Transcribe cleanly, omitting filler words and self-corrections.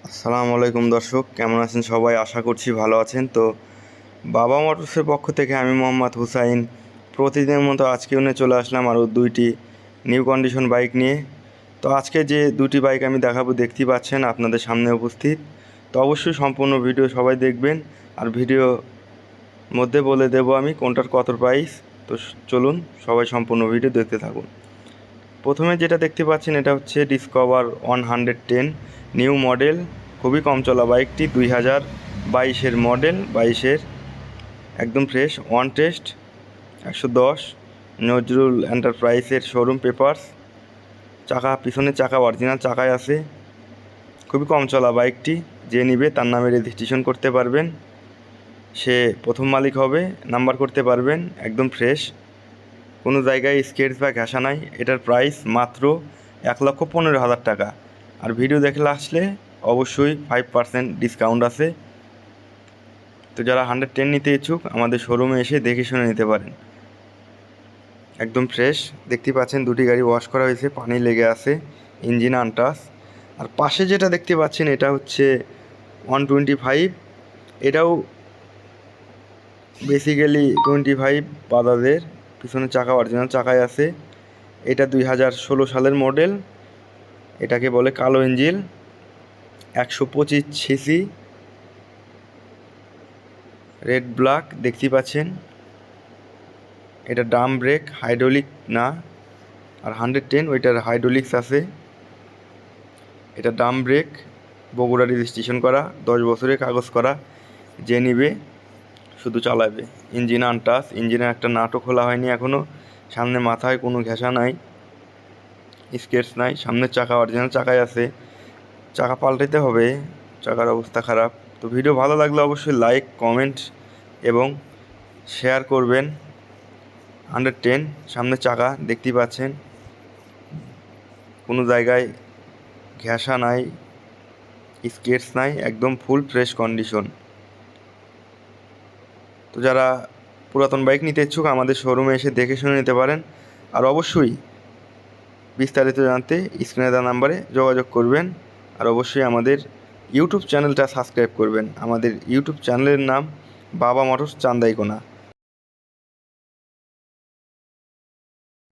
আসসালামু আলাইকুম দর্শক, কেমন আছেন সবাই? আশা করছি ভালো আছেন। তো বাবা মোটরসের পক্ষ থেকে আমি মোহাম্মদ হুসাইন প্রতিদিনের মতো আজকেও নিয়ে চলে আসলাম আরও দুইটি নিউ কন্ডিশন বাইক নিয়ে। তো আজকে যে দুটি বাইক আমি দেখাবো দেখতেই পাচ্ছেন আপনাদের সামনে উপস্থিত। তো অবশ্যই সম্পূর্ণ ভিডিও সবাই দেখবেন, আর ভিডিও মধ্যে বলে দেবো আমি কোনটার কত প্রাইস। তো চলুন সবাই সম্পূর্ণ ভিডিও দেখতে থাকুন। প্রথমে যেটা দেখতে পাচ্ছেন এটা হচ্ছে ডিসকভার 110 নিউ মডেল, খুবই কম চলা বাইকটি। 2022-এর মডেল, 22-এর একদম ফ্রেশ, ওয়ান টেস্ট 110, নজরুল এন্টারপ্রাইজের শোরুম পেপারস। চাকা, পিছনের চাকা অরিজিনাল চাকায় আছে। খুবই কম চলা বাইকটি, যে নিবে তার নামে রেজিস্ট্রেশন করতে পারবেন, সে প্রথম মালিক হবে, নাম্বার করতে পারবেন। একদম ফ্রেশ, কোনো জায়গায় স্কেচ বা ঘেঁষা নাই। এটার প্রাইস মাত্র 1,15,000 টাকা। আর ভিডিও দেখলে আসলে অবশ্যই 5% ডিসকাউন্ট আছে। তো যারা 110 নিতে ইচ্ছুক আমাদের শোরুমে এসে দেখে শুনে নিতে পারেন। একদম ফ্রেশ, দেখতে পাচ্ছেন দুটি গাড়ি ওয়াশ করা হয়েছে, পানি লেগে আছে, ইঞ্জিন আনটাস। আর পাশে যেটা দেখতে পাচ্ছেন এটা হচ্ছে 125। এটাও বেসিক্যালি 25 বাজাজের, পিছনে চাকা অরিজিনাল চাকায় আছে। এটা 2016 সালের মডেল। এটাকে বলে কালো ইঞ্জিন, 125 সিসি, রেড ব্ল্যাক দেখতে পাচ্ছেন। এটা ডাম ব্রেক, হাইড্রোলিক না। আর 110 ওইটার হাইড্রোলিক্স আছে। এটা ডাম ব্রেক, বগুড়া রেজিস্ট্রেশন করা, 10 বছরের কাগজ করা, যে নিবে শুধু চালাবে। ইঞ্জিন আনটাচ, ইঞ্জিনের একটা নাটও খোলা হয়নি এখনও। সামনে মাথায় কোনো ঘেঁষা নাই, স্কেচ নাই। সামনের চাকা অরিজিনাল চাকায় আছে, চাকা পাল্টাইতে হবে, চাকার অবস্থা খারাপ। তো ভিডিও ভালো লাগলে অবশ্যই লাইক, কমেন্ট এবং শেয়ার করবেন। 110, সামনের চাকা দেখতেই পাচ্ছেন, কোনো জায়গায় ঘেঁষা নাই, স্কেচ নাই, একদম ফুল ফ্রেশ কন্ডিশন। তো যারা পুরাতন বাইক নিতে ইচ্ছুক আমাদের শোরুমে এসে দেখে শুনে নিতে পারেন। আর অবশ্যই বিস্তারিত জানতে স্ক্রিনে দেওয়া নাম্বারে যোগাযোগ করবেন। আর অবশ্যই আমাদের ইউটিউব চ্যানেলটা সাবস্ক্রাইব করবেন। আমাদের ইউটিউব চ্যানেলের নাম বাবা মোটরস চান্দাইকোনা।